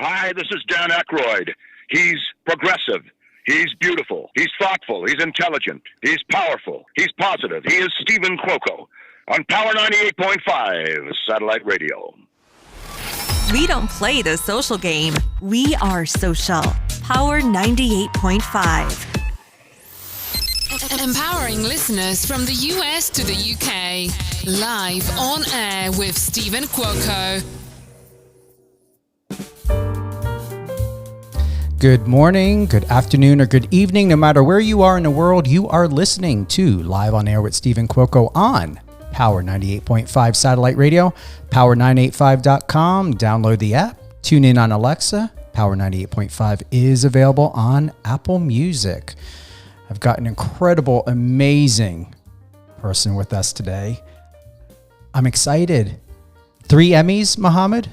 Hi, this is Dan Aykroyd. He's progressive. He's beautiful. He's thoughtful. He's intelligent. He's powerful. He's positive. He is Stephen Cuoco on Power 98.5 Satellite Radio. We don't play the social game. We are social. Power 98.5. Empowering listeners from the US to the UK. Live on air with Stephen Cuoco. Good morning, good afternoon, or good evening. No matter where you are in the world, you are listening to Live on Air with Stephen Cuoco on Power 98.5 Satellite Radio, power985.com. Download the app, tune in on Alexa. Power 98.5 is available on Apple Music. I've got an incredible, amazing person with us today. I'm excited. 3 Emmys, Mohamed?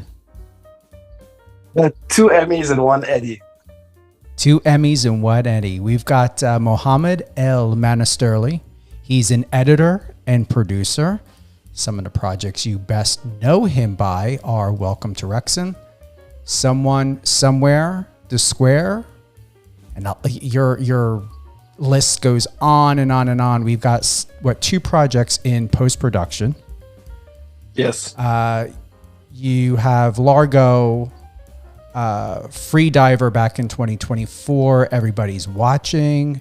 2 Emmys and 1 Eddie. 2 Emmys and 1 Eddie. We've got Mohamed El Manasterly. He's an editor and producer. Some of the projects you best know him by are Welcome to Wrexham, Someone, Somewhere, The Square, and your list goes on and on and on. We've got, 2 projects in post-production. Yes. You have Largo, Free Diver back in 2024. Everybody's Watching,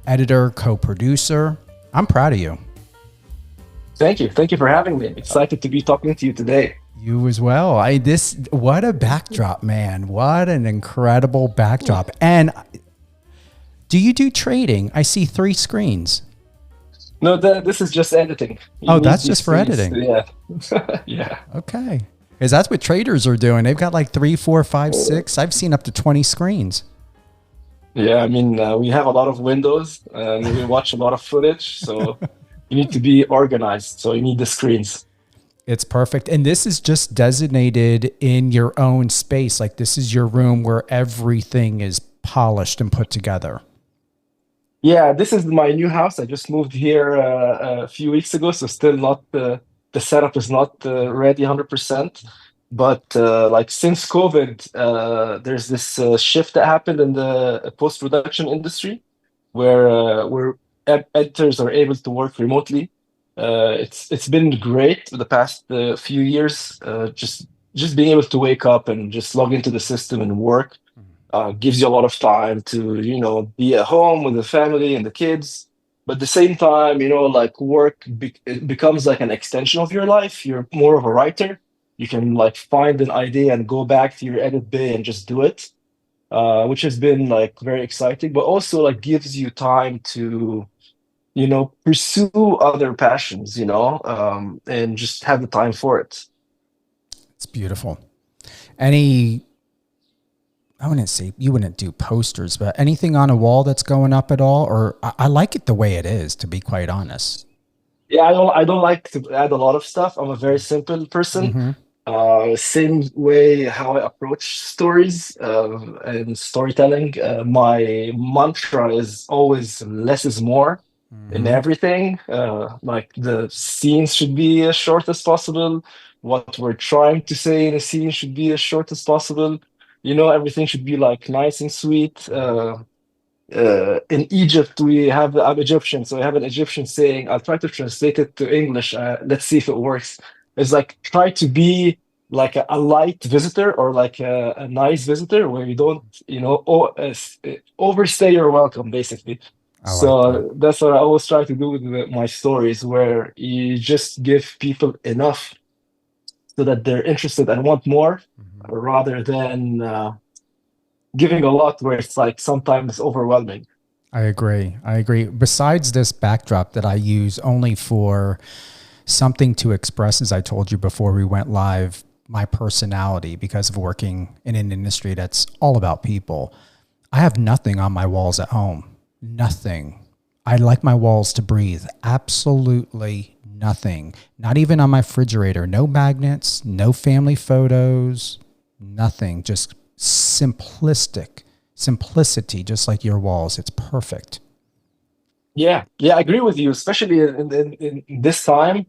editor, co-producer. I'm proud of you. Thank you. Thank you for having me. Excited to be talking to you today. You as well. What a backdrop, man. What an incredible backdrop. And do you do trading? I see 3 screens. No, this is just editing. That's just for editing. Yeah. Yeah. Okay. Because that's what traders are doing. They've got like 3, 4, 5, 6. I've seen up to 20 screens. Yeah, I mean, we have a lot of windows and we watch a lot of footage. So you need to be organized. So you need the screens. It's perfect. And this is just designated in your own space. Like this is your room where everything is polished and put together. Yeah, this is my new house. I just moved here a few weeks ago. So still not... the setup is not ready 100%, but since COVID, there's this shift that happened in the post-production industry where editors are able to work remotely. It's been great for the past few years. Just being able to wake up and just log into the system and work gives you a lot of time to be at home with the family and the kids. But at the same time, work it becomes like an extension of your life. You're more of a writer. You can find an idea and go back to your edit bay and just do it, which has been very exciting. But also gives you time to, pursue other passions, and just have the time for it. It's beautiful. I wouldn't say you wouldn't do posters, but anything on a wall that's going up at all? Or I like it the way it is, to be quite honest. Yeah, I don't like to add a lot of stuff. I'm a very simple person. Mm-hmm. Same way how I approach stories and storytelling. My mantra is always less is more in everything. The scenes should be as short as possible. What we're trying to say in a scene should be as short as possible. Everything should be nice and sweet. In Egypt, I'm Egyptian, so I have an Egyptian saying. I'll try to translate it to English. Let's see if it works. It's try to be a light visitor or a nice visitor where you don't, overstay your welcome, basically. That's what I always try to do with my stories, where you just give people enough so that they're interested and want more. Rather than giving a lot where it's sometimes overwhelming. I agree. Besides this backdrop that I use only for something to express, as I told you before we went live, my personality because of working in an industry that's all about people. I have nothing on my walls at home. Nothing. I like my walls to breathe. Absolutely nothing. Not even on my refrigerator. No magnets, no family photos. Nothing, just simplicity, just like your walls. It's perfect. Yeah, I agree with you, especially in this time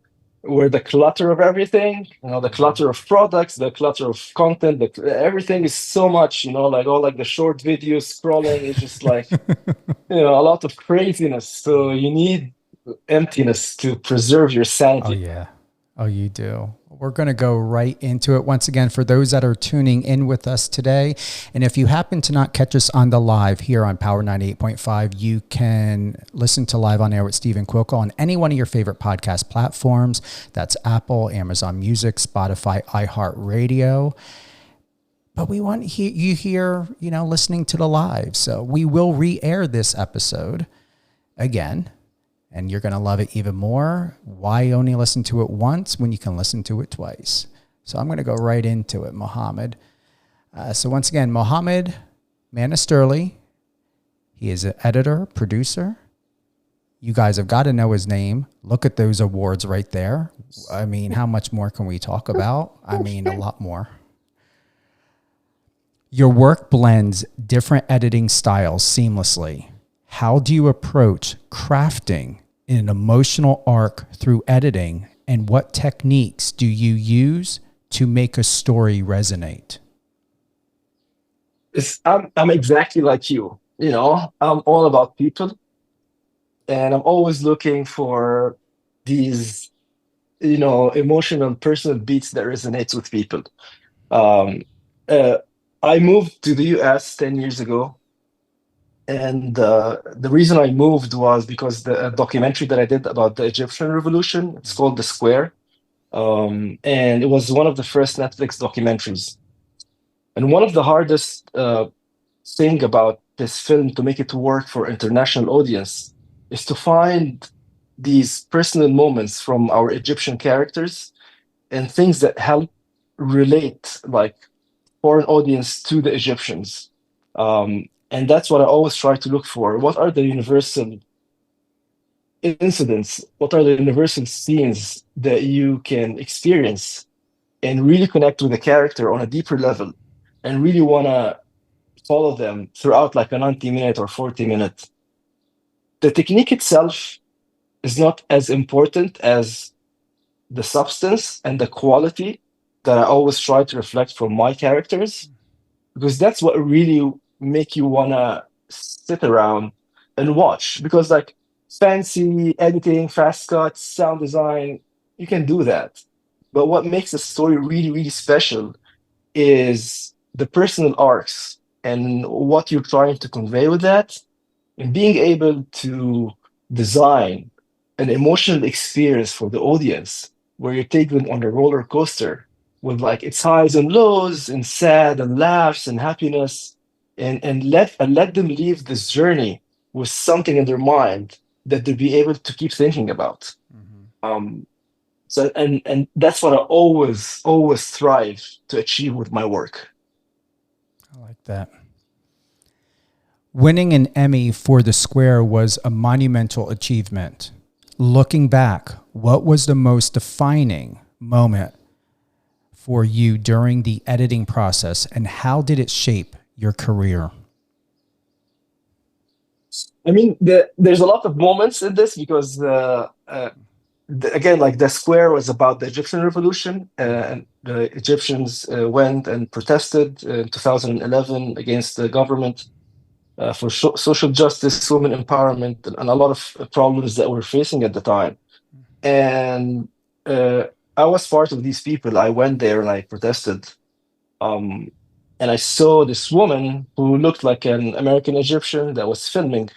where the clutter of everything, the clutter of products, the clutter of content, everything is so much, like all like the short videos scrolling is just like, a lot of craziness. So you need emptiness to preserve your sanity. Oh, yeah. Oh, you do. We're going to go right into it once again for those that are tuning in with us today. And if you happen to not catch us on the live here on Power 98.5, you can listen to Live on Air with Stephen Quilco on any one of your favorite podcast platforms. That's Apple, Amazon Music, Spotify, iHeartRadio. But we want you here, listening to the live. So we will re-air this episode again. And you're going to love it even more. Why only listen to it once when you can listen to it twice? So I'm going to go right into it, Mohamed. So once again, Mohamed Manasterly. He is an editor, producer. You guys have got to know his name. Look at those awards right there. I mean, how much more can we talk about? I mean, a lot more. Your work blends different editing styles seamlessly. How do you approach crafting an emotional arc through editing, and what techniques do you use to make a story resonate? I'm exactly like you. I'm all about people, and I'm always looking for these, emotional, personal beats that resonates with people. I moved to the US 10 years ago. And the reason I moved was because the documentary that I did about the Egyptian revolution, it's called The Square. And it was one of the first Netflix documentaries. And one of the hardest thing about this film to make it work for international audience is to find these personal moments from our Egyptian characters and things that help relate like foreign audience to the Egyptians. And that's what I always try to look for. What are the universal incidents? What are the universal scenes that you can experience and really connect with the character on a deeper level and really want to follow them throughout like a 90-minute or 40-minute? The technique itself is not as important as the substance and the quality that I always try to reflect from my characters, because that's what really make you wanna sit around and watch. Because like fancy editing, fast cuts, sound design, you can do that. But what makes a story really, really special is the personal arcs and what you're trying to convey with that, and being able to design an emotional experience for the audience where you take them on a roller coaster with like its highs and lows and sad and laughs and happiness, and let them leave this journey with something in their mind that they'll be able to keep thinking about. So and that's what I always strive to achieve with my work. I like that. Winning an Emmy for The Square was a monumental achievement. Looking back, what was the most defining moment for you during the editing process, and how did it shape your career? I mean, there's a lot of moments in this because again, like The Square was about the Egyptian revolution, and the Egyptians went and protested in 2011 against the government for social justice, women empowerment, and a lot of problems that we're facing at the time. And I was part of these people. I went there and I protested. And I saw this woman who looked like an American Egyptian that was filming.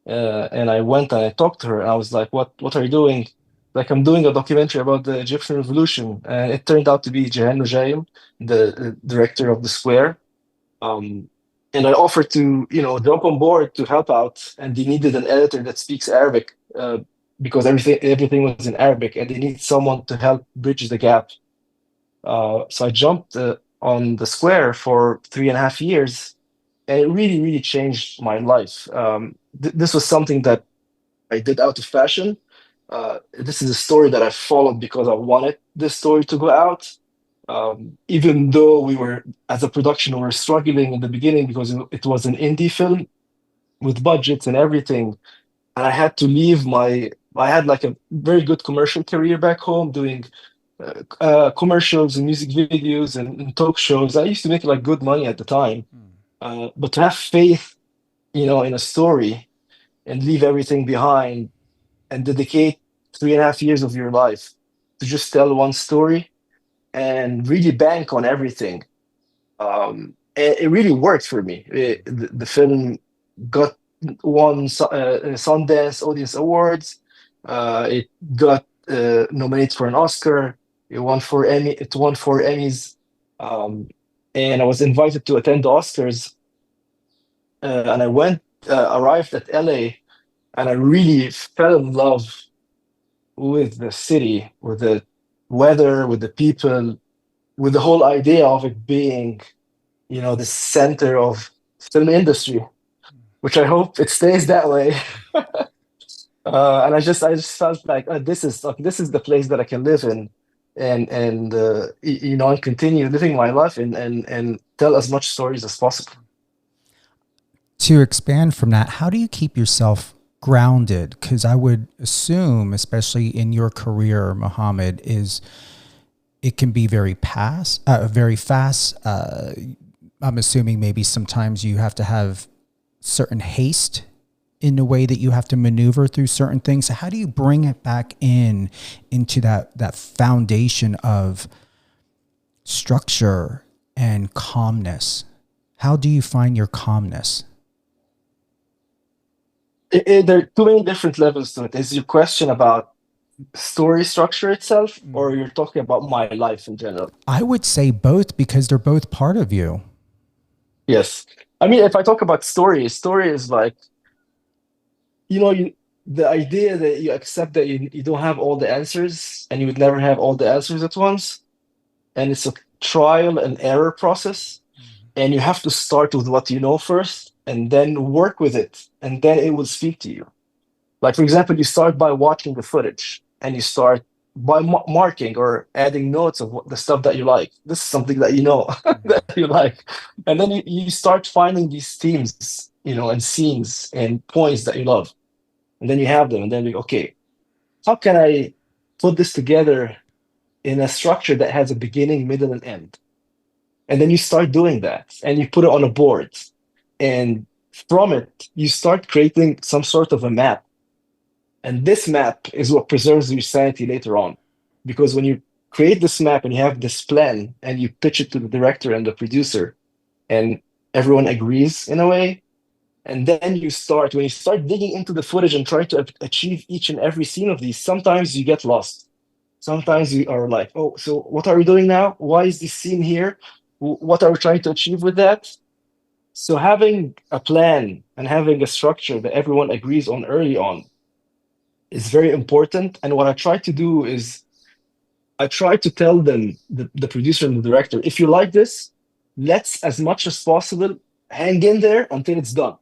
And I went and I talked to her, and I was like, what are you doing? Like, I'm doing a documentary about the Egyptian revolution. And it turned out to be Jehan Nujaim, the director of The Square. And I offered to, jump on board to help out. And they needed an editor that speaks Arabic, because everything was in Arabic, and they need someone to help bridge the gap. So I jumped on The Square for 3.5 years, and it really, really changed my life. This was something that I did out of passion. This is a story that I followed because I wanted this story to go out. Even though we were, as a production, we were struggling in the beginning because it was an indie film with budgets and everything. And I had to leave my I had like a very good commercial career back home, doing commercials and music videos and talk shows. I used to make like good money at the time. But to have faith, in a story and leave everything behind and dedicate 3.5 years of your life to just tell one story and really bank on everything. And it really worked for me. The film got won Sundance Audience Awards. It got nominated for an Oscar. It won 4 Emmys. And I was invited to attend the Oscars. And I arrived at LA, and I really fell in love with the city, with the weather, with the people, with the whole idea of it being, the center of film industry, which I hope it stays that way. And I just felt like this is the place that I can live in, and continue living my life and tell as much stories as possible. To expand from that, how do you keep yourself grounded? Because I would assume, especially in your career, Mohamed, it can be very fast. I'm assuming maybe sometimes you have to have certain haste in the way that you have to maneuver through certain things. So how do you bring it back into that foundation of structure and calmness? How do you find your calmness? There are too many different levels to it. Is your question about story structure itself, or you're talking about my life in general? I would say both, because they're both part of you. Yes. I mean, if I talk about story is like, the idea that you accept that you don't have all the answers, and you would never have all the answers at once. And it's a trial and error process. And you have to start with what you know first, and then work with it, and then it will speak to you. Like, for example, you start by watching the footage, and you start by marking or adding notes of the stuff that you like. This is something that you know that you like. And then you start finding these themes, and scenes and points that you love. And then you have them, and then you, okay, how can I put this together in a structure that has a beginning, middle, and end? And then you start doing that, and you put it on a board. And from it, you start creating some sort of a map. And this map is what preserves your sanity later on. Because when you create this map and you have this plan and you pitch it to the director and the producer, and everyone agrees in a way, and then when you start digging into the footage and try to achieve each and every scene of these, sometimes you get lost. Sometimes you are like, oh, so what are we doing now? Why is this scene here? What are we trying to achieve with that? So having a plan and having a structure that everyone agrees on early on is very important. And what I try to do is I try to tell them, the producer and the director, if you like this, let's, as much as possible, hang in there until it's done.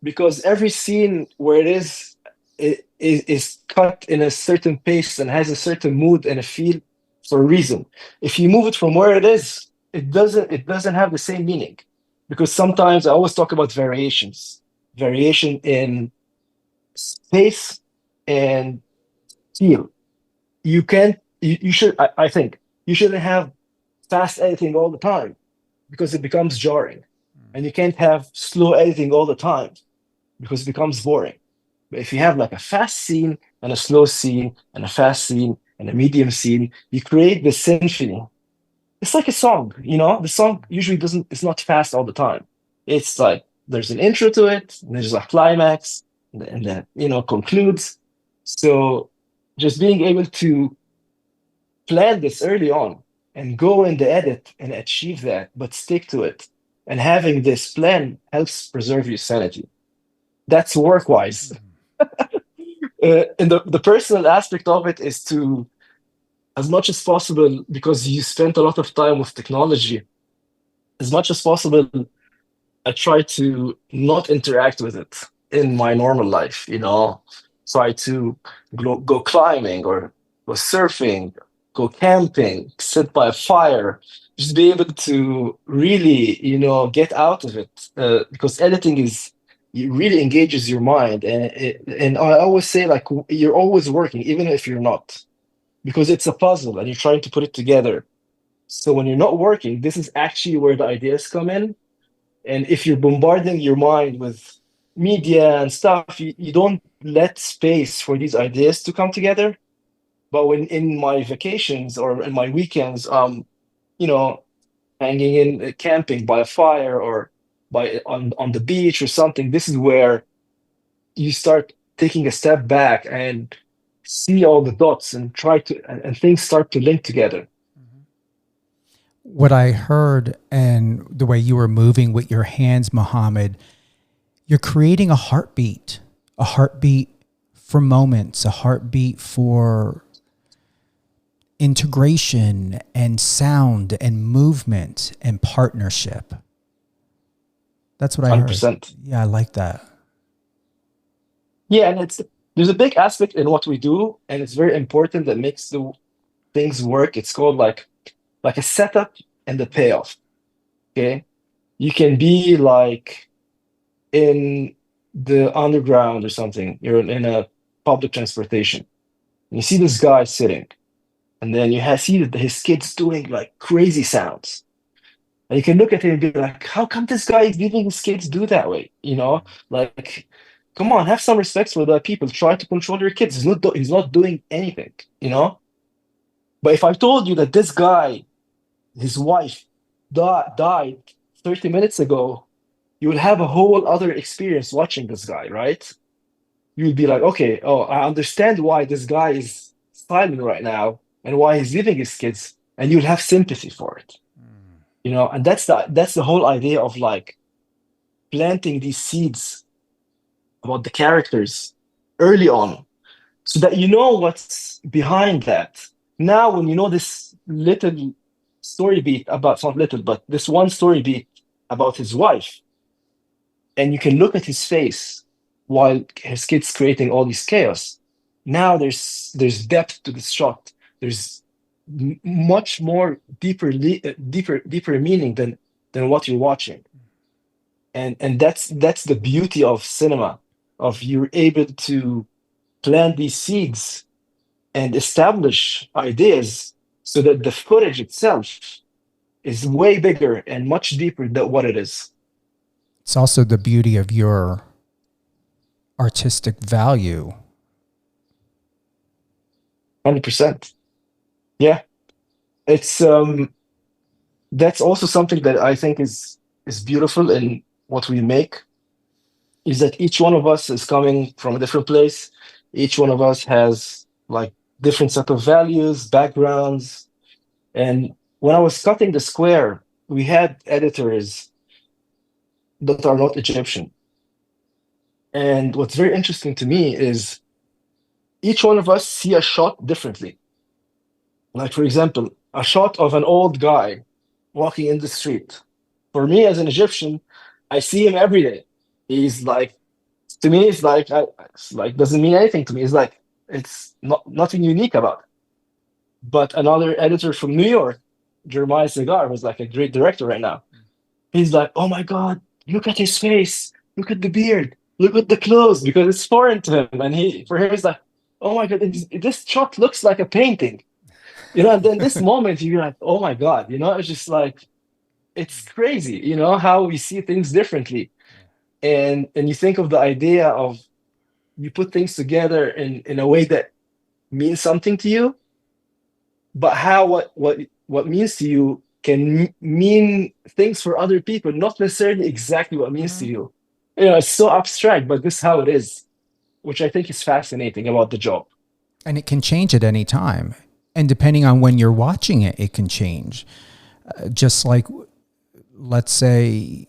Because every scene where it is cut in a certain pace and has a certain mood and a feel for a reason. If you move it from where it is, it doesn't have the same meaning. Because sometimes I always talk about variation in space and feel. I think you shouldn't have fast editing all the time, because it becomes jarring. And you can't have slow editing all the time, because it becomes boring. But if you have like a fast scene and a slow scene and a fast scene and a medium scene, you create this symphony. It's like a song, the song usually it's not fast all the time. It's like there's an intro to it, and there's a climax, and then concludes. So just being able to plan this early on and go in the edit and achieve that, but stick to it, and having this plan helps preserve your sanity. That's work-wise. And the personal aspect of it is to, as much as possible, because you spent a lot of time with technology, as much as possible, I try to not interact with it in my normal life, try to go climbing or go surfing, go camping, sit by a fire, just be able to really, get out of it. Because editing is it really engages your mind. And I always say, like, you're always working, even if you're not, because it's a puzzle and you're trying to put it together. So when you're not working, this is actually where the ideas come in. And if you're bombarding your mind with media and stuff, you don't let space for these ideas to come together. But when in my vacations or in my weekends, you know, hanging in camping by a fire or by on the beach or something, this is where you start taking a step back and see all the dots and try to and things start to link together. What I heard and the way you were moving with your hands, Mohamed, you're creating a heartbeat for moments, a heartbeat for integration and sound and movement and partnership. That's what I 100%. heard. Yeah, I like that. Yeah, and there's a big aspect in what we do, and it's very important that makes the things work. It's called like a setup and the payoff. Okay, you can be like in the underground or something. You're in a public transportation. And you see this guy sitting, and then see that his kid's doing like crazy sounds. And you can look at him and be like, how come this guy is leaving his kids do that way? You know, like, come on, have some respect for the people. Try to control your kids. He's not doing anything, you know? But if I told you that this guy, his wife, died 30 minutes ago, you would have a whole other experience watching this guy, right? You would be like, okay, oh, I understand why this guy is silent right now and why he's leaving his kids, and you'll have sympathy for it. You know, and that's the whole idea of like planting these seeds about the characters early on, so that you know what's behind that. Now, when you know this little story beat about, not little, but this one story beat about his wife, and you can look at his face while his kid's creating all this chaos. Now there's depth to this shot. There's much more deeper meaning than what you're watching, and that's the beauty of cinema, of you're able to plant these seeds and establish ideas so that the footage itself is way bigger and much deeper than what it is. It's also the beauty of your artistic value. 100%. Yeah. It's that's also something that I think is beautiful in what we make, is that each one of us is coming from a different place. Each one of us has like different set of values, backgrounds. And when I was cutting the square, we had editors that are not Egyptian. And what's very interesting to me is each one of us see a shot differently. Like, for example, a shot of an old guy walking in the street. For me, as an Egyptian, I see him every day. He's like, to me, it's like doesn't mean anything to me. It's like, it's nothing unique about it. But another editor from New York, Jeremiah Segar, who's like a great director right now, he's like, oh my God, look at his face, look at the beard, look at the clothes, because it's foreign to him. And for him, he's like, oh my God, this shot looks like a painting. You know, and then this moment, you're like, oh my God, you know, it's just like, it's crazy, you know, how we see things differently. And you think of the idea of you put things together in a way that means something to you, but how what means to you can mean things for other people, not necessarily exactly what means to you. You know, it's so abstract, but this is how it is, which I think is fascinating about the job. And it can change at any time. And depending on when you're watching it, it can change. Just like, let's say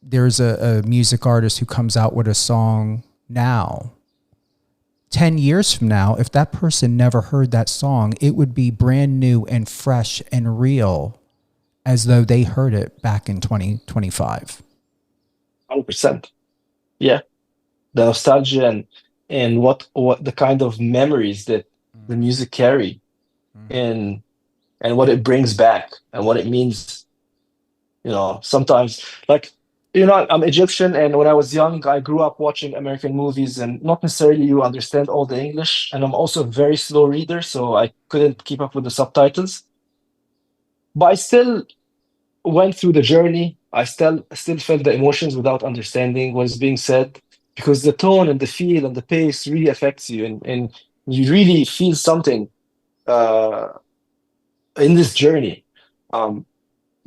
there's a music artist who comes out with a song now. 10 years from now, if that person never heard that song, it would be brand new and fresh and real as though they heard it back in 2025. 100%. Yeah. The nostalgia and what the kind of memories that the music carry and what it brings back and what it means. You know, sometimes, like, I'm Egyptian, and when I was young, I grew up watching American movies, and not necessarily you understand all the English. And I'm also a very slow reader, so I couldn't keep up with the subtitles. But I still went through the journey. I still felt the emotions without understanding what is being said, because the tone and the feel and the pace really affects you, and you really feel something uh, in this journey. Um,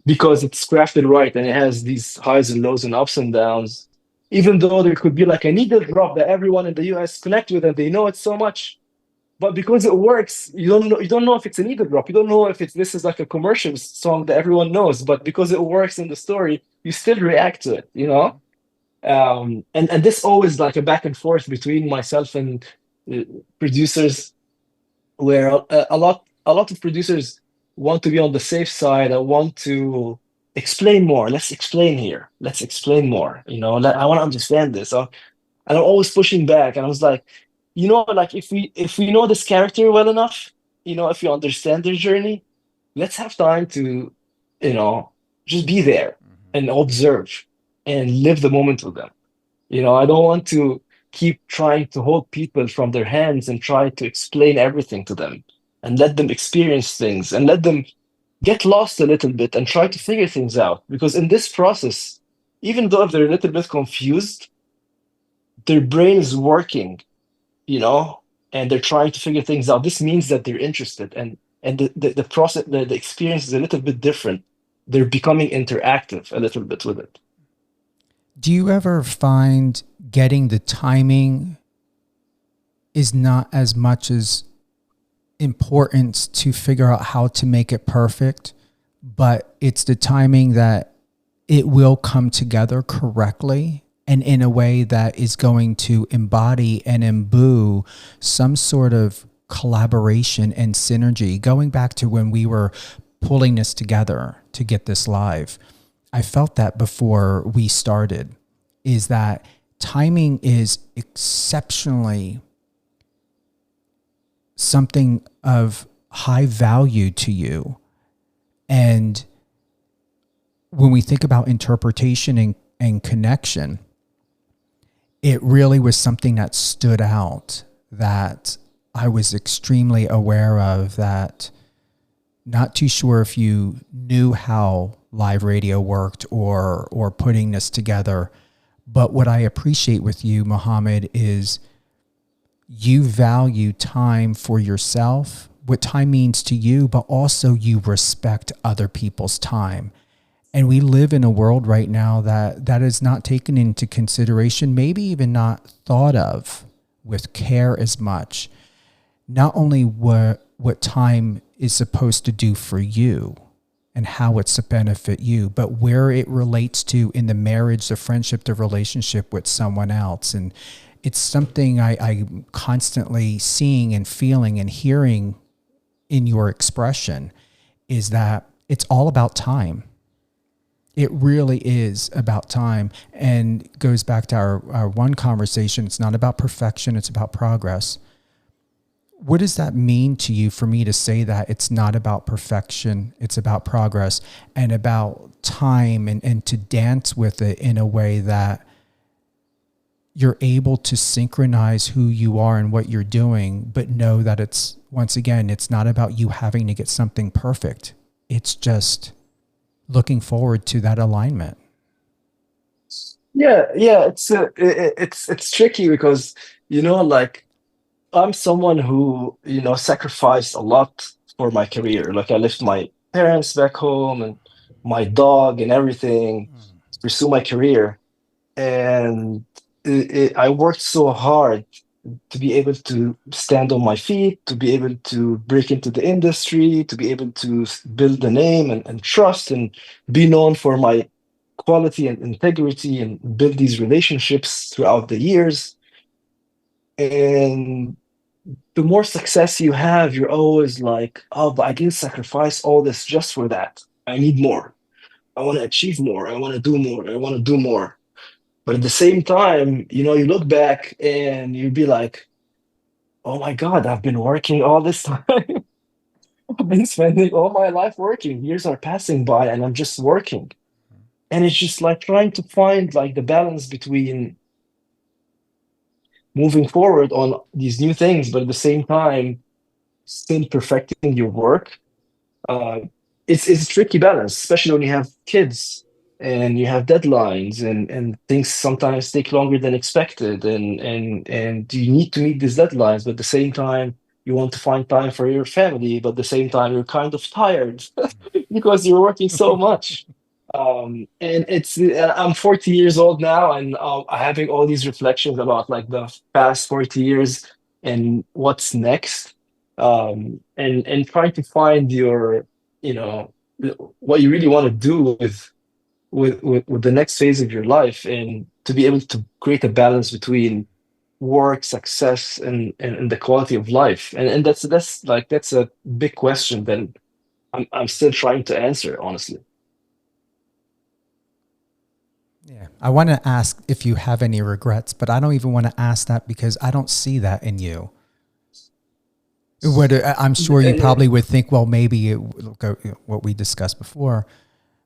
because it's crafted right and it has these highs and lows and ups and downs. Even though there could be like a needle drop that everyone in the US connect with and they know it so much, but because it works, you don't know if it's a needle drop. You don't know if it's this is like a commercial song that everyone knows, but because it works in the story, you still react to it, you know? And this always like a back and forth between myself and uh, producers, where a lot of producers want to be on the safe side. I want to explain more. Let's explain here. Let's explain more. I want to understand this. And I'm always pushing back. And I was like, like if we know this character well enough, if you understand their journey, let's have time to, you know, just be there and observe and live the moment with them. I don't want to keep trying to hold people from their hands and try to explain everything to them and let them experience things and let them get lost a little bit and try to figure things out. Because in this process, even though if they're a little bit confused, their brain is working, you know, and they're trying to figure things out. This means that they're interested, and the process, the experience is a little bit different. They're becoming interactive a little bit with it. Do you ever find getting the timing is not as much as importance to figure out how to make it perfect, but it's the timing that it will come together correctly and in a way that is going to embody and imbue some sort of collaboration and synergy? Going back to when we were pulling this together to get this live, I felt that before we started, is that timing is exceptionally something of high value to you. And when we think about interpretation and connection, it really was something that stood out, that I was extremely aware of, that not too sure if you knew how live radio worked or putting this together. But what I appreciate with you, Mohamed, is you value time for yourself, what time means to you, but also you respect other people's time. And we live in a world right now that is not taken into consideration, maybe even not thought of with care as much. Not only what time is supposed to do for you and how it's to benefit you, but where it relates to in the marriage, the friendship, the relationship with someone else. And it's something I'm constantly seeing and feeling and hearing in your expression, is that it's all about time. It really is about time, and goes back to our one conversation. It's not about perfection. It's about progress. What does that mean to you for me to say that it's not about perfection, it's about progress and about time, and to dance with it in a way that you're able to synchronize who you are and what you're doing, but know that it's, once again, it's not about you having to get something perfect. It's just looking forward to that alignment. Yeah, it's tricky because like I'm someone who sacrificed a lot for my career. Like I left my parents back home and my dog and everything to pursue my career, and I worked so hard to be able to stand on my feet, to be able to break into the industry, to be able to build a name and trust and be known for my quality and integrity and build these relationships throughout the years. And the more success you have, you're always like, oh, but I didn't sacrifice all this just for that. I need more. I want to achieve more. I want to do more. I want to do more. But at the same time, you look back and you'd be like, oh my God, I've been working all this time. I've been spending all my life working. Years are passing by and I'm just working. And it's just like trying to find like the balance between moving forward on these new things, but at the same time still perfecting your work. Uh, it's a tricky balance, especially when you have kids and you have deadlines, and things sometimes take longer than expected, and you need to meet these deadlines, but at the same time you want to find time for your family, but at the same time you're kind of tired because you're working so much. And it's I'm 40 years old now, and having all these reflections about like the past 40 years and what's next, and trying to find your, you know, what you really want to do with the next phase of your life, and to be able to create a balance between work, success, and the quality of life. And that's a big question that I'm still trying to answer, honestly. Yeah. I want to ask if you have any regrets, but I don't even want to ask that because I don't see that in you. I'm sure you probably would think, well, maybe what we discussed before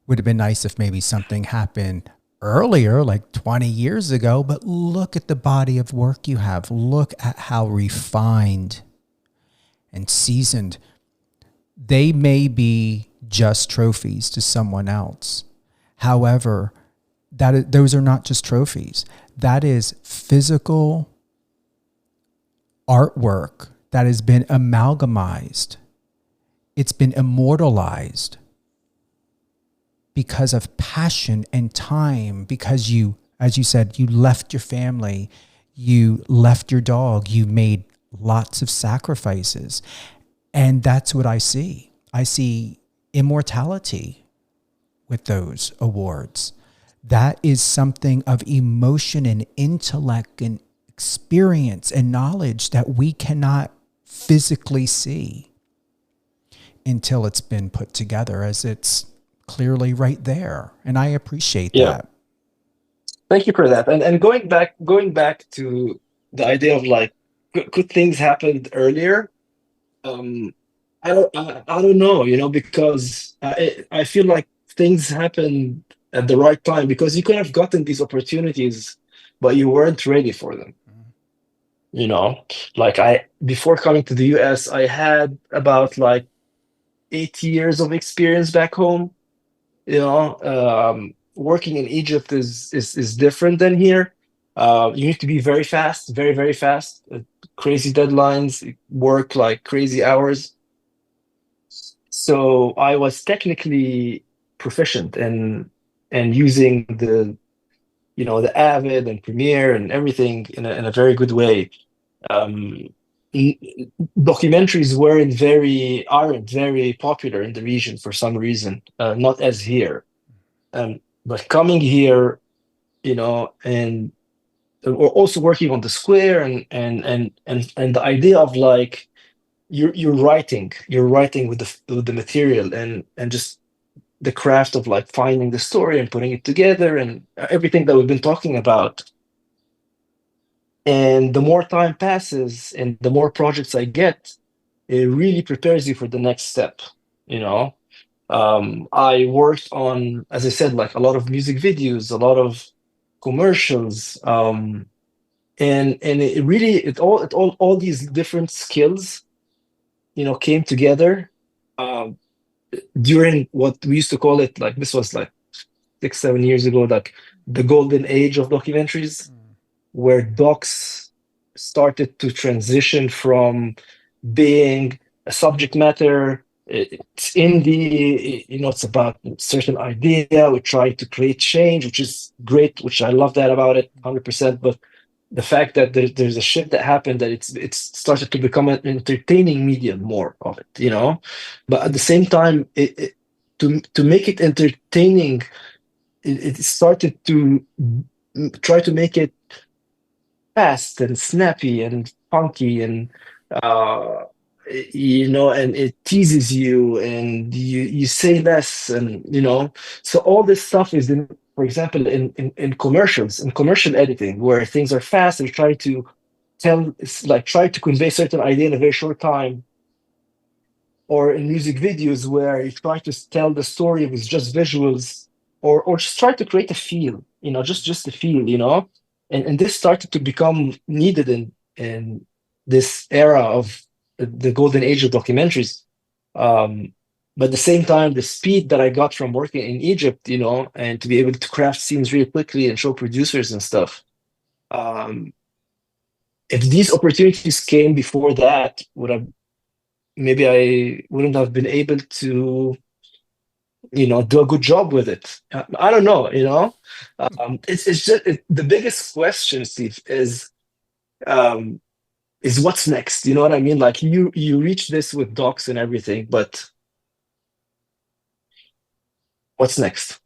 would have been nice if maybe something happened earlier, like 20 years ago, but look at the body of work you have. Look at how refined and seasoned. They may be just trophies to someone else. However, those are not just trophies. That is physical artwork that has been amalgamized. It's been immortalized because of passion and time, because you, as you said, you left your family, you left your dog, you made lots of sacrifices. And that's what I see. I see immortality with those awards. That is something of emotion and intellect and experience and knowledge that we cannot physically see until it's been put together, as it's clearly right there. And I appreciate that. Thank you for that. And going back to the idea of like, could things happen earlier? I don't know, because I feel like things happen at the right time, because you could have gotten these opportunities, but you weren't ready for them. Like before coming to the US, I had about like 8 years of experience back home. Working in Egypt is different than here. You need to be very fast, very, very fast, crazy deadlines, work like crazy hours. So I was technically proficient and using the Avid and Premiere and everything in a very good way. Documentaries aren't very popular in the region for some reason, not as here. But coming here, and we're also working on the square, and the idea of like you're writing with the material, and just the craft of like finding the story and putting it together and everything that we've been talking about. And the more time passes and the more projects I get, it really prepares you for the next step. I worked on, as I said, like a lot of music videos, a lot of commercials, and it really all these different skills, came together during what we used to call it, like this was like 6-7 years ago, like the golden age of documentaries, where docs started to transition from being a subject matter. It's indie, it's about a certain idea. We try to create change, which is great, which I love that about it 100%. But the fact that there's a shift that happened, that it's started to become an entertaining medium, more of it, But at the same time, to make it entertaining, it started to try to make it fast and snappy and funky, and and it teases you, and you say less, and so all this stuff is in, for example, in commercials, in commercial editing, where things are fast and try to convey certain idea in a very short time, or in music videos where you try to tell the story with just visuals, or just try to create a feel, just a feel, and this started to become needed in this era of the golden age of documentaries. But at the same time, the speed that I got from working in Egypt, and to be able to craft scenes really quickly and show producers and stuff. If these opportunities came before that, maybe I wouldn't have been able to, do a good job with it. I don't know, it's just the biggest question, Steve, is what's next? You know what I mean? Like you reach this with docs and everything, but what's next?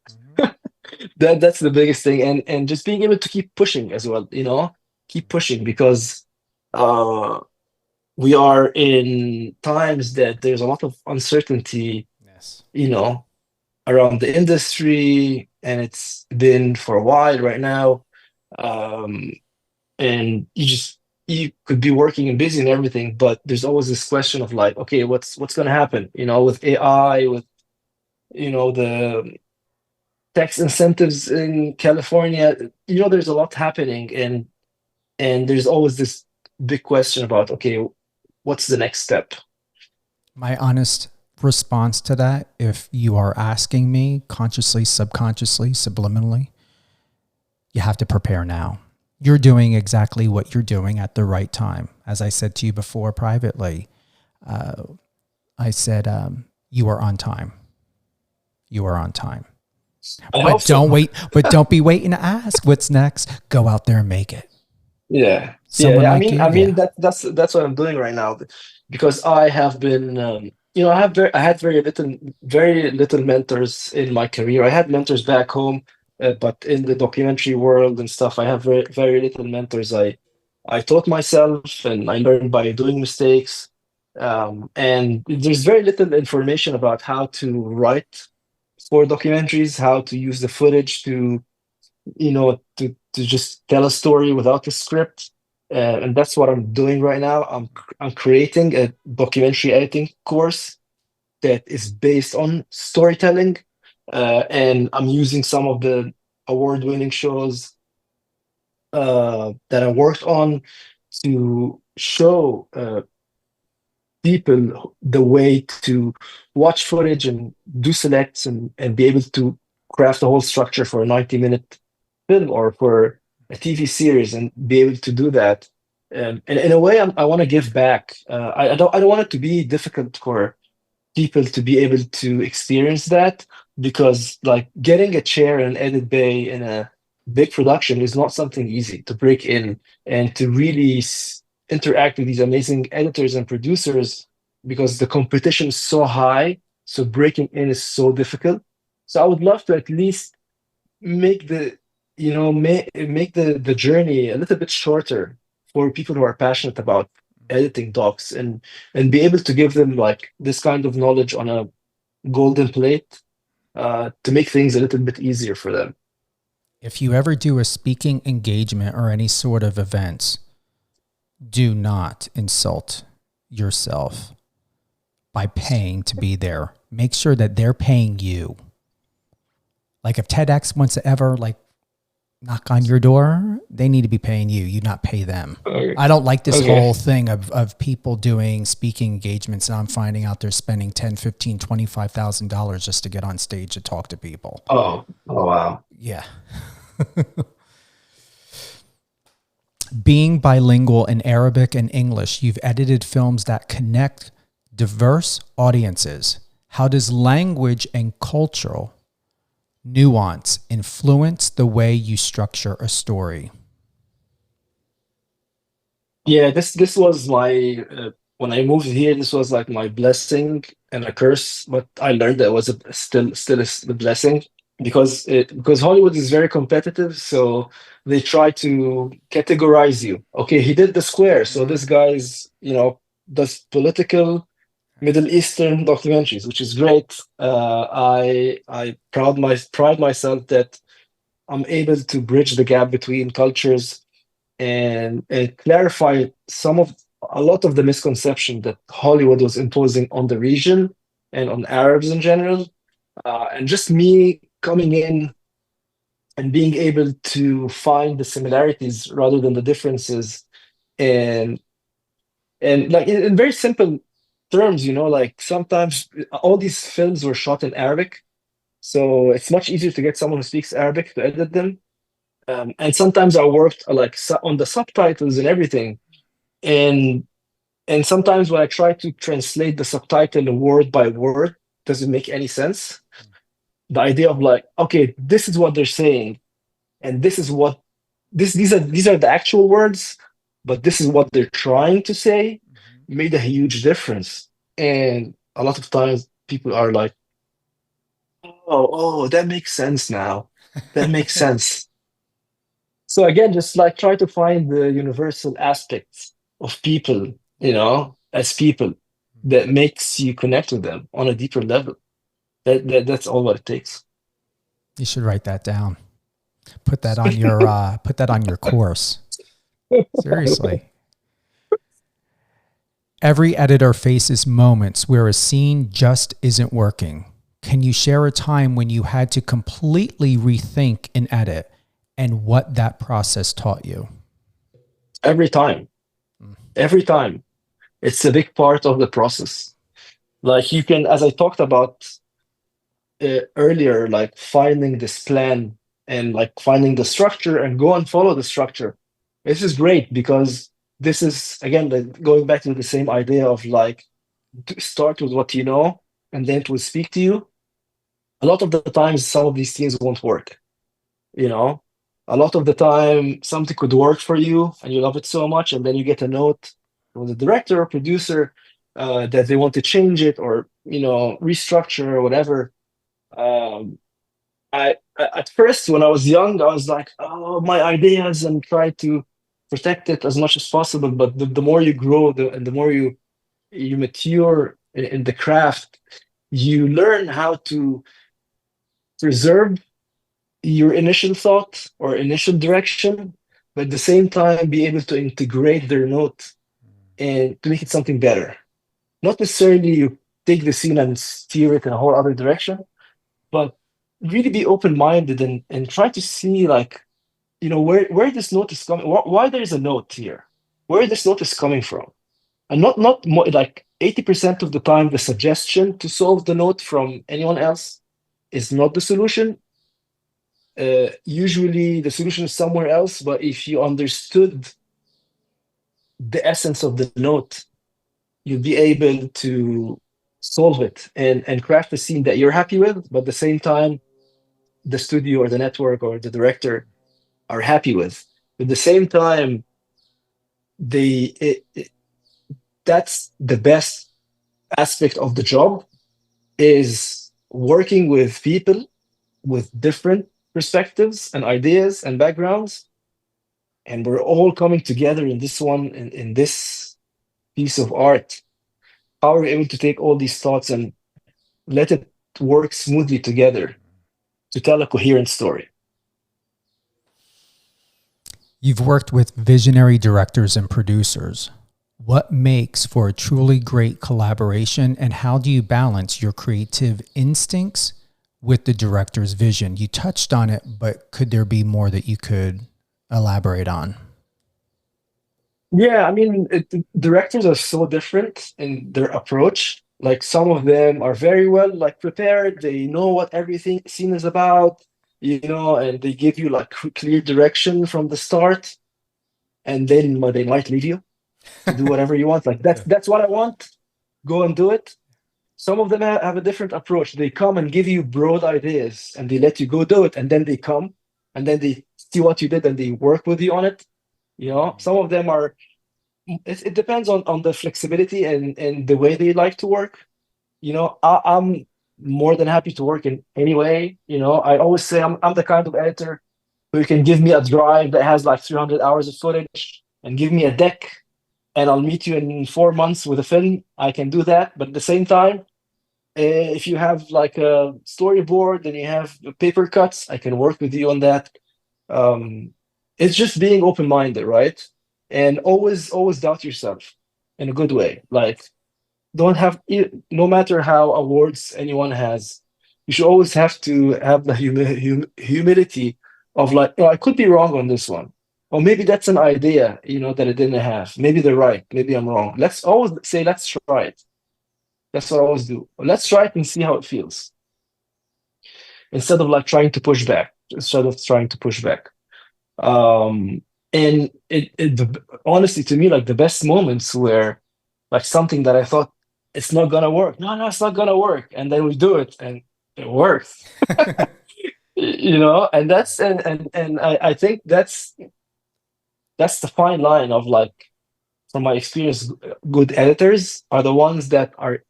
That's the biggest thing, and just being able to keep pushing as well, keep pushing, because we are in times that there's a lot of uncertainty, Yes. Around the industry, and it's been for a while right now. And you could be working and busy and everything, but there's always this question of like, okay, what's going to happen, with AI, with the tax incentives in California. There's a lot happening, and there's always this big question about, okay, what's the next step? My honest response to that, if you are asking me consciously, subconsciously, subliminally, you have to prepare now. You're doing exactly what you're doing at the right time. As I said to you before privately, I said, you are on time. You are on time. But don't be waiting to ask what's next. Go out there and make it. Yeah. Someone Yeah. like you, I mean yeah. that's what I'm doing right now, because I have been, I had very little mentors in my career. I had mentors back home, but in the documentary world and stuff, I have very, very little mentors. I taught myself, and I learned by doing mistakes. And there's very little information about how to write for documentaries, how to use the footage to just tell a story without a script. And that's what I'm doing right now. I'm creating a documentary editing course that is based on storytelling, and I'm using some of the award-winning shows that I worked on to show people the way to watch footage and do selects, and be able to craft a whole structure for a 90-minute film or for a TV series, and be able to do that. And in a way, I want to give back. I don't want it to be difficult for people to be able to experience that, because like getting a chair in an edit bay in a big production is not something easy to break in, and to really interact with these amazing editors and producers, because the competition is so high, so breaking in is so difficult. So I would love to at least make make the journey a little bit shorter for people who are passionate about editing docs, and be able to give them like this kind of knowledge on a golden plate, to make things a little bit easier for them. If you ever do a speaking engagement or any sort of events, do not insult yourself by paying to be there. Make sure that they're paying you. Like if TEDx wants to ever like knock on your door, they need to be paying you. You not pay them. Okay. I don't like this whole thing of people doing speaking engagements, and I'm finding out they're spending $10,000, $15,000, $25,000 just to get on stage to talk to people. Oh wow. Yeah. Being bilingual in Arabic and English, you've edited films that connect diverse audiences. How does language and cultural nuance influence the way you structure a story? Yeah, this was my when I moved here, this was like my blessing and a curse, but I learned that it was still a blessing, because Hollywood is very competitive, so they try to categorize you. Okay, he did The Square, so this guy's does political Middle Eastern documentaries, which is great. I pride myself that I'm able to bridge the gap between cultures, and clarify a lot of the misconception that Hollywood was imposing on the region and on Arabs in general. And just me coming in and being able to find the similarities rather than the differences, and like in very simple terms, like sometimes all these films were shot in Arabic, so it's much easier to get someone who speaks Arabic to edit them. And sometimes I worked like on the subtitles and everything, and sometimes when I try to translate the subtitle word by word, doesn't make any sense. The idea of like, okay, this is what they're saying, and this is what these are the actual words, but this is what they're trying to say, made a huge difference. And a lot of times people are like, oh, that makes sense now. That makes sense. So again, just like try to find the universal aspects of people, as people, that makes you connect with them on a deeper level. That's all what it takes. You should write that down. Put that on your course. Seriously. Every editor faces moments where a scene just isn't working. Can you share a time when you had to completely rethink an edit and what that process taught you? Every time. It's a big part of the process. Like you can, as I talked about earlier, like finding this plan and like finding the structure and go and follow the structure. This is great because this is, again, like going back to the same idea of like start with what you know and then it will speak to you. A lot of the times, some of these things won't work. A lot of the time, something could work for you and you love it so much, and then you get a note from the director or producer that they want to change it or restructure or whatever. I at first, when I was young, I was like, oh, my ideas, and try to protect it as much as possible. But the more you grow, and the more you mature in the craft, you learn how to preserve your initial thought or initial direction, but at the same time be able to integrate their note and to make it something better. Not necessarily you take the scene and steer it in a whole other direction, but really be open-minded and try to see like, where this note is coming, why there is a note here, where this note is coming from. And not more, like 80% of the time, the suggestion to solve the note from anyone else is not the solution. Usually the solution is somewhere else, but if you understood the essence of the note, you'll be able to solve it and craft a scene that you're happy with, but at the same time, the studio or the network or the director are happy with. At the same time, that's the best aspect of the job, is working with people with different perspectives and ideas and backgrounds, and we're all coming together in this one, in this piece of art. How are we able to take all these thoughts and let it work smoothly together to tell a coherent story? You've worked with visionary directors and producers. What makes for a truly great collaboration, and how do you balance your creative instincts with the director's vision? You touched on it, but could there be more that you could elaborate on? Yeah, I mean, directors are so different in their approach. Like some of them are very well like prepared. They know what everything scene is about, and they give you like clear direction from the start. And then they might leave you to do whatever you want. Like that's what I want. Go and do it. Some of them have a different approach. They come and give you broad ideas and they let you go do it. And then they come and then they see what you did and they work with you on it. Some of them are, it depends on the flexibility and the way they like to work. I'm more than happy to work in any way. I always say I'm the kind of editor who you can give me a drive that has like 300 hours of footage and give me a deck and I'll meet you in 4 months with a film. I can do that. But at the same time, if you have like a storyboard and you have paper cuts, I can work with you on that. It's just being open-minded, right? And always doubt yourself in a good way. Like, don't have, no matter how awards anyone has, you should always have to have the humility of like, oh, I could be wrong on this one. Or maybe that's an idea, that I didn't have. Maybe they're right. Maybe I'm wrong. Let's always say, let's try it. That's what I always do. Let's try it and see how it feels. Instead of like trying to push back. And honestly, to me, like the best moments were like something that I thought it's not gonna work. No, it's not gonna work. And then we do it and it works. And that's and I think that's the fine line of like, from my experience, good editors are the ones that are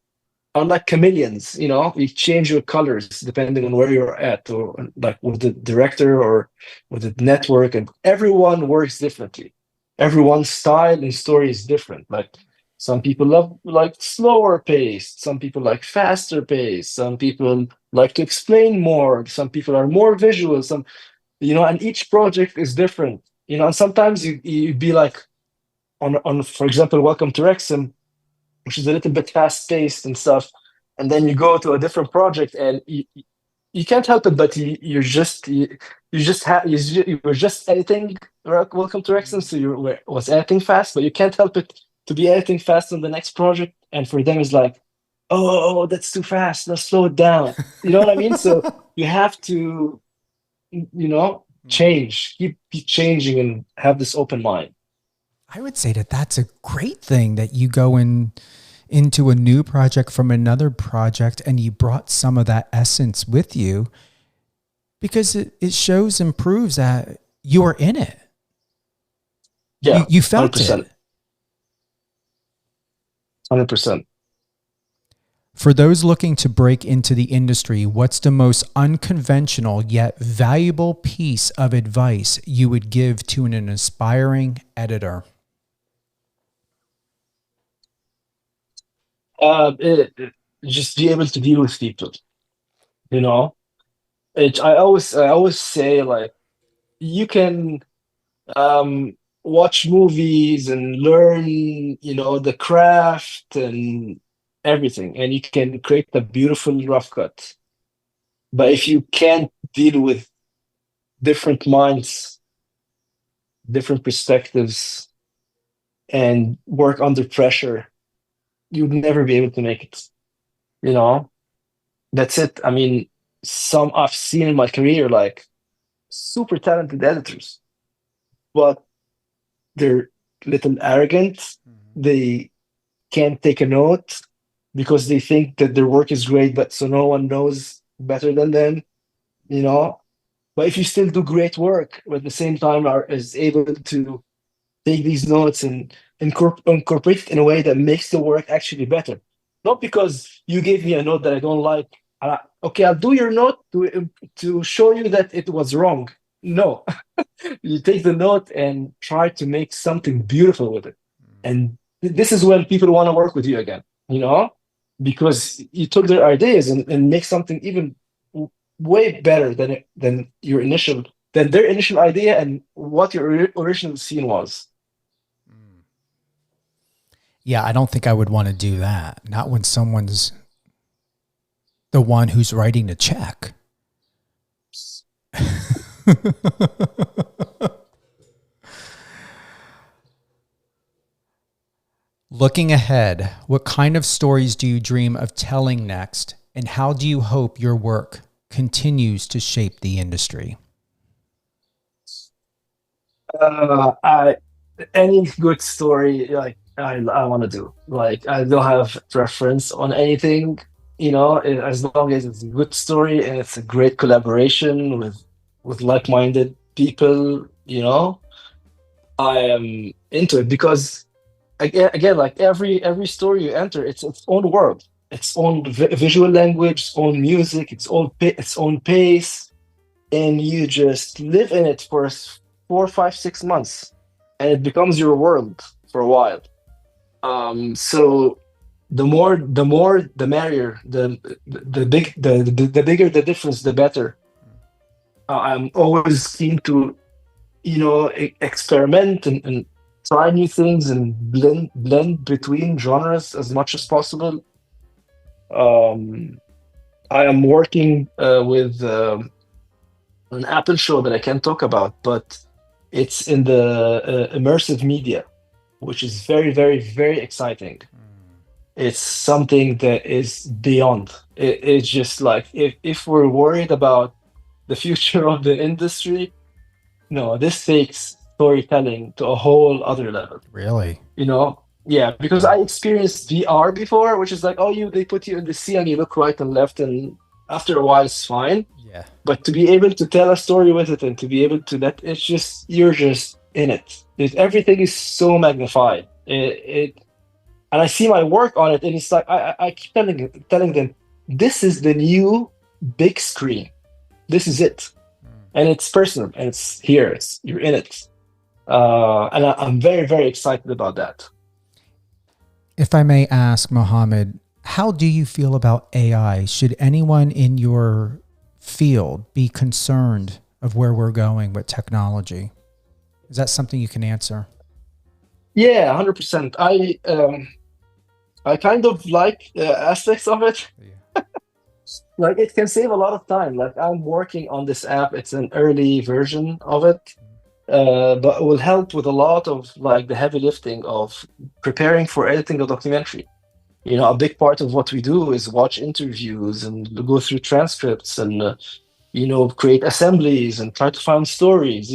like chameleons. You change your colors depending on where you're at, or like with the director or with the network, and everyone works differently. Everyone's style and story is different. Like some people love like slower paced, some people like faster paced, some people like to explain more, some people are more visual, and each project is different. And sometimes you'd be like on for example, Welcome to Wrexham, which is a little bit fast paced and stuff, and then you go to a different project and you can't help it, but you were just editing Welcome to Wrexham, so was editing fast, but you can't help it to be editing fast on the next project, and for them it's like, oh, that's too fast, let's slow it down. You know what I mean? So you have to, change, keep changing, and have this open mind. I would say that that's a great thing, that you go into a new project from another project and you brought some of that essence with you, because it shows and proves that you are in it. Yeah, you felt 100%. it. 100%. For those looking to break into the industry, what's the most unconventional yet valuable piece of advice you would give to an aspiring editor? Just be able to deal with people. I always say, like, you can watch movies and learn, the craft and everything, and you can create a beautiful rough cut. But if you can't deal with different minds, different perspectives, and work under pressure, you'd never be able to make it. That's it. I mean, some I've seen in my career, like super talented editors, but they're little arrogant. Mm-hmm. They can't take a note because they think that their work is great, but so no one knows better than them. But if you still do great work, but at the same time is able to take these notes and incorporate it in a way that makes the work actually better. Not because you gave me a note that I don't like. Okay, I'll do your note to show you that it was wrong. No, you take the note and try to make something beautiful with it. And this is when people want to work with you again, because you took their ideas and make something even way better than their initial idea and what your original scene was. Yeah, I don't think I would want to do that. Not when someone's the one who's writing the check. Looking ahead, what kind of stories do you dream of telling next, and how do you hope your work continues to shape the industry? Any good story, like I want to do. Like, I don't have preference on anything, as long as it's a good story and it's a great collaboration with like-minded people, I am into it, because again, like every story you enter, it's its own world, its own visual language, its own music, its own pace, and you just live in it for 4, 5, 6 months, and it becomes your world for a while. So the more the merrier, the bigger the difference, the better. I'm always keen to experiment and try new things and blend between genres as much as possible. I am working with an Apple show that I can't talk about, but it's in the immersive media, which is very, very, very exciting. It's something that is beyond. It's just like if we're worried about the future of the industry, no, this takes storytelling to a whole other level. Really? Yeah, because I experienced VR before, which is like, oh, they put you in the sea and you look right and left, and after a while it's fine. Yeah. But to be able to tell a story with it and to be able to it's just, you're just in it. Everything is so magnified. And I see my work on it, and it's like I keep telling them, this is the new big screen. This is it, and it's personal, and it's here. You're in it, and I'm very, very excited about that. If I may ask, Mohamed, how do you feel about AI? Should anyone in your field be concerned of where we're going with technology? Is that something you can answer? Yeah, 100%. I kind of like aspects of it. Yeah. Like, it can save a lot of time. Like, I'm working on this app. It's an early version of it, but it will help with a lot of like the heavy lifting of preparing for editing a documentary. A big part of what we do is watch interviews and go through transcripts and create assemblies and try to find stories.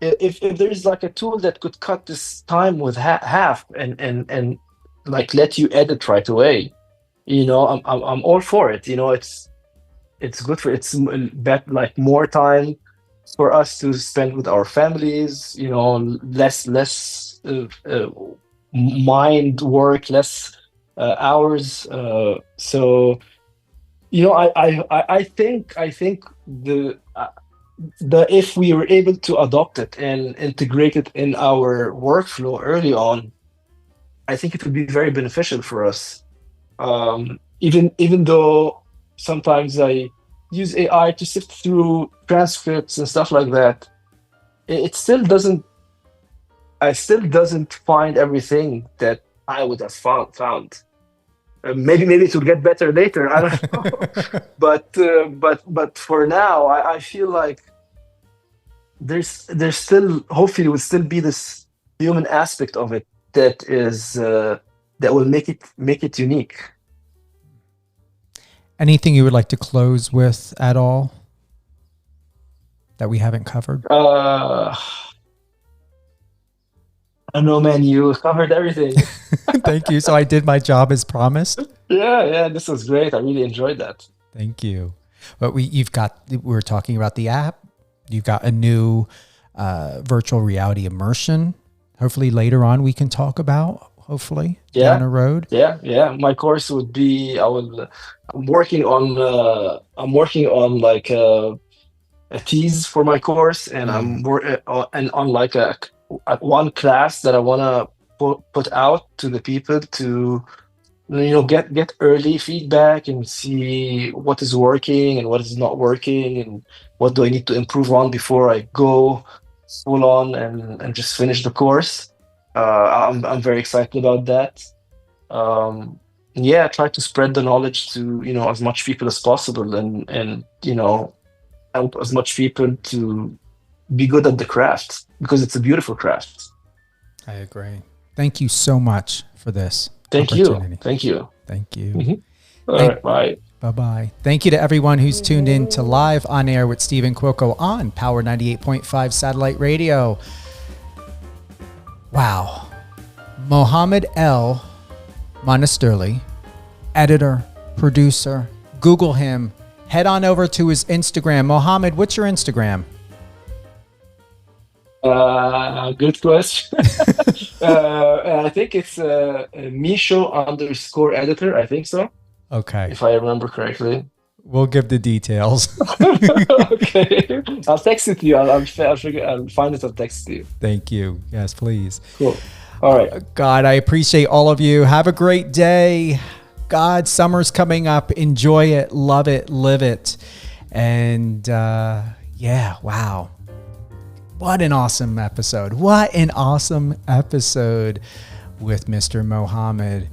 If there's like a tool that could cut this time with half and like let you edit right away, I'm all for it. It's good for like more time for us to spend with our families. Less mind work, less hours. So I think the if we were able to adopt it and integrate it in our workflow early on, I think it would be very beneficial for us. Even though sometimes I use AI to sift through transcripts and stuff like that, it still doesn't. I still doesn't find everything that I would have found. Maybe it will get better later. I don't know. but for now, I feel like there's still, hopefully will still be this human aspect of it that is that will make it unique. Anything you would like to close with at all that we haven't covered? I don't know, man. You covered everything. Thank you. So I did my job as promised. Yeah. This was great. I really enjoyed that. Thank you. But we were talking about the app. You've got a new virtual reality immersion. Hopefully later on we can talk about, down the road. Yeah. My course would be, I'm working on like a tease for my course, and I'm on like a one class that I want to put out to the people to get early feedback and see what is working and what is not working and what do I need to improve on before I go full on and just finish the course. I'm very excited about that. Try to spread the knowledge to as much people as possible and help as much people to be good at the craft, because it's a beautiful craft. I agree. Thank you so much for this. Thank you. Mm-hmm. All right, bye. Bye-bye. Thank you to everyone who's tuned in to Live on Air with Stephen Cuoco on Power 98.5 Satellite Radio. Wow. Mohamed El Manasterly, editor, producer. Google him. Head on over to his Instagram. Mohamed, what's your Instagram? Good question. I think it's Misho_editor. I think so. Okay. If I remember correctly. We'll give the details. Okay. I'll text it to you. I'll find it. I'll text it to you. Thank you. Yes, please. Cool. All right. God, I appreciate all of you. Have a great day. God, summer's coming up. Enjoy it. Love it. Live it. And wow. What an awesome episode. What an awesome episode with Mr. Mohamed.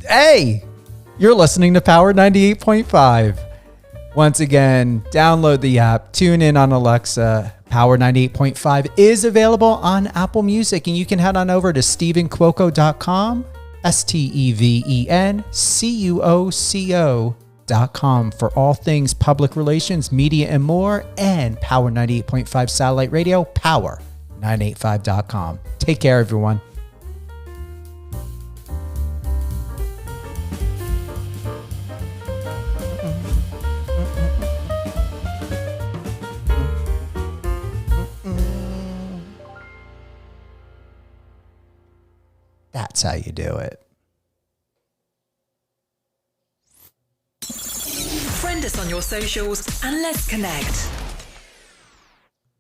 Hey, You're listening to Power 98.5. Once again, download the app, tune in on Alexa. Power 98.5 is available on Apple Music, and you can head on over to stevencuoco.com, StevenCuoco.com for all things public relations, media, and more, and Power 98.5 Satellite Radio, power985.com. Take care, everyone. That's how you do it. Friend us on your socials and let's connect.